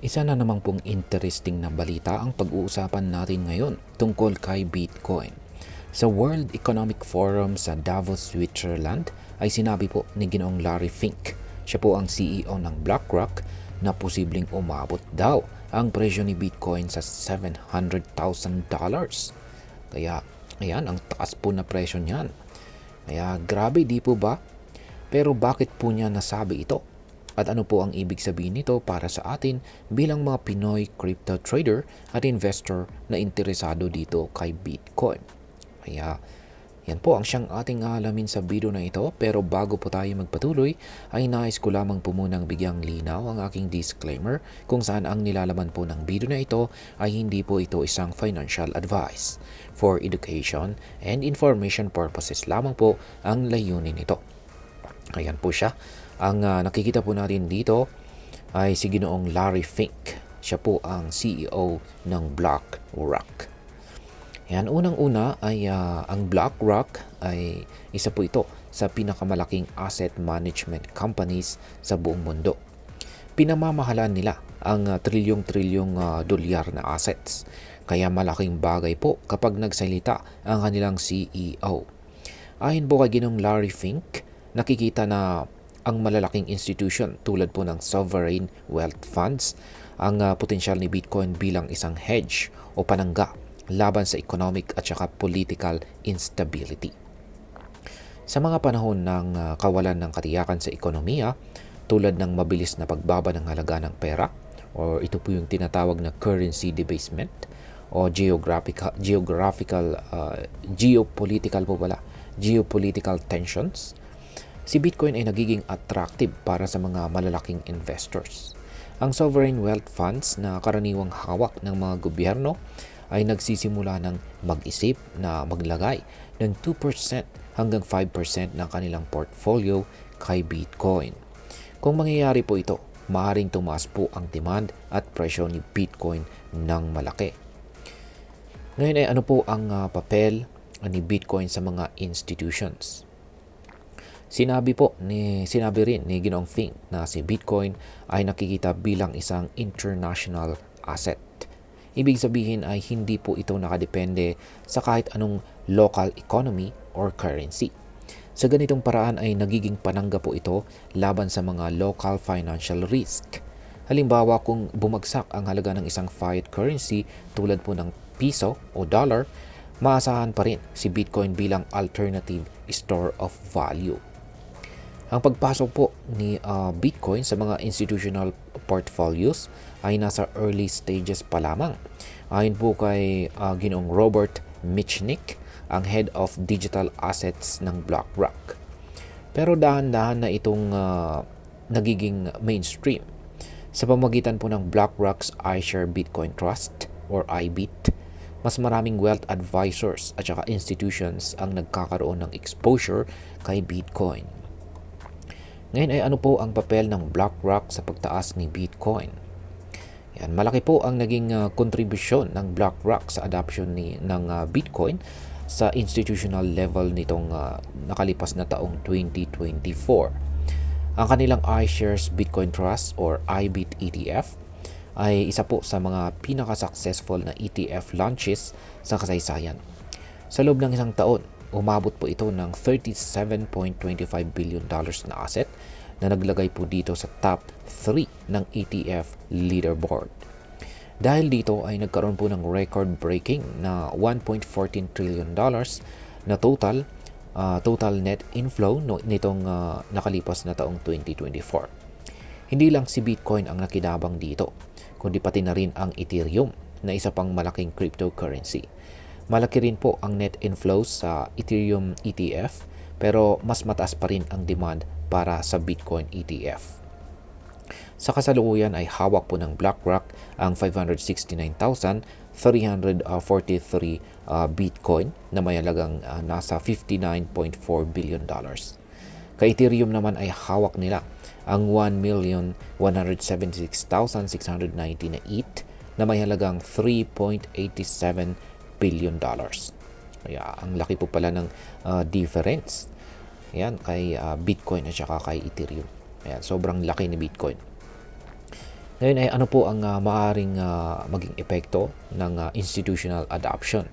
Isa na namang pong interesting na balita ang pag-uusapan natin ngayon tungkol kay Bitcoin. Sa World Economic Forum sa Davos, Switzerland ay sinabi po ni Ginoong Larry Fink, siya po ang CEO ng BlackRock, na posibleng umabot daw ang presyo ni Bitcoin sa $700,000. Kaya ayan, ang taas po na presyo niyan. Kaya grabe, di po ba? Pero bakit po niya nasabi ito? At ano po ang ibig sabihin nito para sa atin bilang mga Pinoy crypto trader at investor na interesado dito kay Bitcoin? Kaya yan po ang siyang ating alamin sa video na ito, pero bago po tayo magpatuloy ay nais ko lamang po munang bigyang linaw ang aking disclaimer kung saan ang nilalaman po ng video na ito ay hindi po ito isang financial advice. For education and information purposes lamang po ang layunin nito. Ayan po siya. Ang nakikita po natin dito ay si Ginoong Larry Fink. Siya po ang CEO ng BlackRock. Yan, unang-una ay ang BlackRock ay isa po ito sa pinakamalaking asset management companies sa buong mundo. Pinamamahalan nila ang trilyong-trilyong dolyar na assets. Kaya malaking bagay po kapag nagsalita ang kanilang CEO. Ayon po kay Ginoong Larry Fink, nakikita na ang malalaking institution tulad po ng sovereign wealth funds ang potensyal ni Bitcoin bilang isang hedge o panangga laban sa economic at saka political instability. Sa mga panahon ng kawalan ng katiyakan sa ekonomiya, tulad ng mabilis na pagbaba ng halaga ng pera, or ito po yung tinatawag na currency debasement, o geopolitical tensions, si Bitcoin ay nagiging attractive para sa mga malalaking investors. Ang sovereign wealth funds na karaniwang hawak ng mga gobyerno ay nagsisimula ng mag-isip na maglagay ng 2% hanggang 5% ng kanilang portfolio kay Bitcoin. Kung mangyayari po ito, maaaring tumaas po ang demand at presyo ni Bitcoin ng malaki. Ngayon ay ano po ang papel ni Bitcoin sa mga institutions? Sinabi rin ni Ginoong Fink na si Bitcoin ay nakikita bilang isang international asset. Ibig sabihin ay hindi po ito nakadepende sa kahit anong local economy or currency. Sa ganitong paraan ay nagiging panangga po ito laban sa mga local financial risk. Halimbawa, kung bumagsak ang halaga ng isang fiat currency tulad po ng piso o dollar, maasahan pa rin si Bitcoin bilang alternative store of value. Ang pagpasok po ni Bitcoin sa mga institutional portfolios ay nasa early stages pa lamang. Ayon po kay Ginoong Robert Mitchnick, ang Head of Digital Assets ng BlackRock. Pero dahan-dahan na itong nagiging mainstream sa pamamagitan po ng BlackRock's iShare Bitcoin Trust or IBIT. Mas maraming wealth advisors at saka institutions ang nagkakaroon ng exposure kay Bitcoin. Ngayon ay ano po ang papel ng BlackRock sa pagtaas ni Bitcoin? Yan, malaki po ang naging kontribusyon ng BlackRock sa adoption ng Bitcoin sa institutional level nitong nakalipas na taong 2024. Ang kanilang iShares Bitcoin Trust or IBIT ETF ay isa po sa mga pinaka-successful na ETF launches sa kasaysayan. Sa loob ng isang taon, umabot po ito ng $37.25 billion na asset na naglagay po dito sa top 3 ng ETF leaderboard. Dahil dito ay nagkaroon po ng record-breaking na $1.14 trillion na total net inflow nitong nakalipas na taong 2024. Hindi lang si Bitcoin ang nakinabang dito, kundi pati na rin ang Ethereum na isa pang malaking cryptocurrency. Malaki rin po ang net inflows sa Ethereum ETF, pero mas mataas pa rin ang demand para sa Bitcoin ETF. Sa kasalukuyan ay hawak po ng BlackRock ang 569,343 Bitcoin na may halagang nasa $59.4 billion. Kay Ethereum naman ay hawak nila ang 1,176,690 na ETH na may halagang $3.87 billion. Kaya ang laki po pala ng difference. Ayan, kay Bitcoin at saka kay Ethereum. Ayan, sobrang laki ni Bitcoin. Ngayon ay ano po ang maaaring maging epekto ng institutional adoption?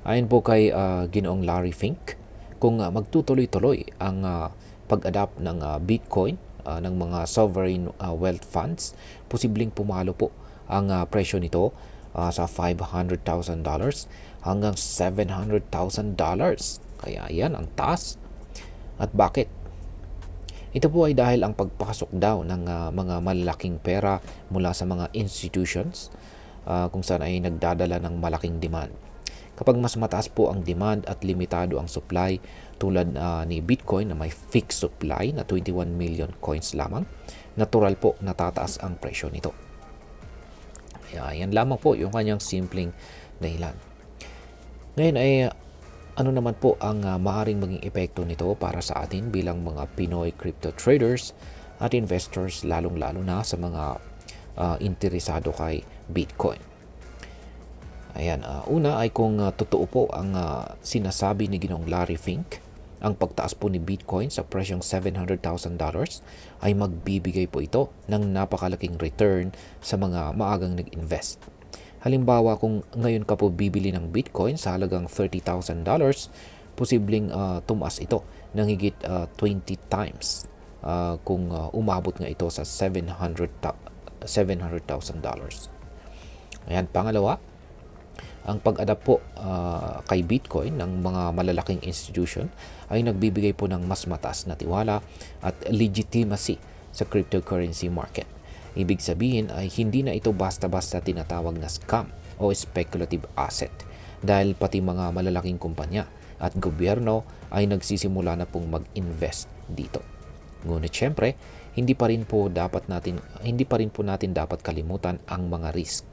Ayon po kay Ginoong Larry Fink, kung magtutuloy-tuloy ang pag-adapt ng Bitcoin ng mga sovereign wealth funds, posibleng pumalo po ang presyo nito sa $500,000 hanggang $700,000. Kaya yan, ang taas. At bakit? Ito po ay dahil ang pagpasok daw ng mga malalaking pera mula sa mga institutions kung saan ay nagdadala ng malaking demand. Kapag mas mataas po ang demand at limitado ang supply tulad ni Bitcoin na may fixed supply na 21 million coins lamang, natural po natataas ang presyo nito. Kaya yan lamang po yung kanyang simpleng dahilan. Ngayon ay ano naman po ang maaaring maging epekto nito para sa atin bilang mga Pinoy crypto traders at investors, lalong-lalo na sa mga interesado kay Bitcoin. Ayan, una ay kung totoo po ang sinasabi ni Ginoong Larry Fink, ang pagtaas po ni Bitcoin sa presyong $700,000 ay magbibigay po ito ng napakalaking return sa mga maagang nag-invest. Halimbawa, kung ngayon ka po bibili ng Bitcoin sa halagang $30,000, posibleng tumaas ito ng higit 20 times kung umabot nga ito sa $700,000. Ayan, pangalawa, ang pag-adapt po kay Bitcoin ng mga malalaking institution ay nagbibigay po ng mas mataas na tiwala at legitimacy sa cryptocurrency market. Ibig sabihin ay hindi na ito basta-basta tinatawag na scam o speculative asset dahil pati mga malalaking kumpanya at gobyerno ay nagsisimula na pong mag-invest dito. Ngunit syempre, hindi pa rin po natin dapat kalimutan ang mga risk.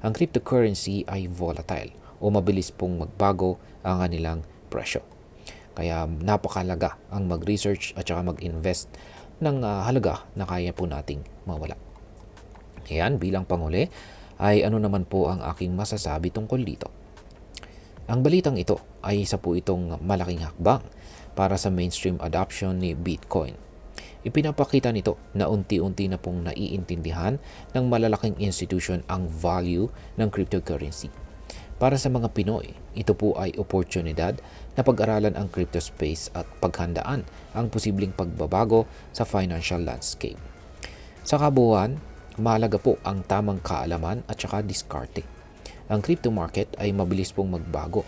Ang cryptocurrency ay volatile o mabilis pong magbago ang kanilang presyo. Kaya napakalaga ang mag-research at saka mag-invest ng halaga na kaya po nating mawala. Ayan, bilang panghuli ay ano naman po ang aking masasabi tungkol dito. Ang balitang ito ay isa po itong malaking hakbang para sa mainstream adoption ni Bitcoin. Ipinapakita nito na unti-unti na pong naiintindihan ng malalaking institution ang value ng cryptocurrency. Para sa mga Pinoy, ito po ay oportunidad na pag-aralan ang crypto space at paghandaan ang posibleng pagbabago sa financial landscape. Sa kabuuan, mahalaga po ang tamang kaalaman at saka diskarte. Ang crypto market ay mabilis pong magbago,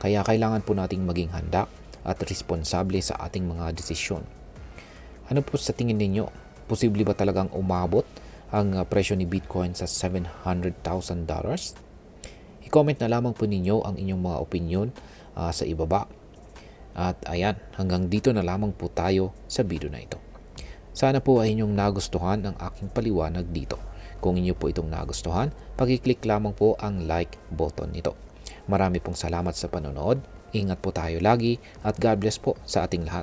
kaya kailangan po nating maging handa at responsable sa ating mga desisyon. Ano po sa tingin ninyo? Posible ba talagang umabot ang presyo ni Bitcoin sa $700,000? I-comment na lamang po ninyo ang inyong mga opinion sa ibaba. At ayan, hanggang dito na lamang po tayo sa video na ito. Sana po ay inyong nagustuhan ang aking paliwanag dito. Kung inyo po itong nagustuhan, pag-click lamang po ang like button nito. Marami pong salamat sa panonood. Ingat po tayo lagi at God bless po sa ating lahat.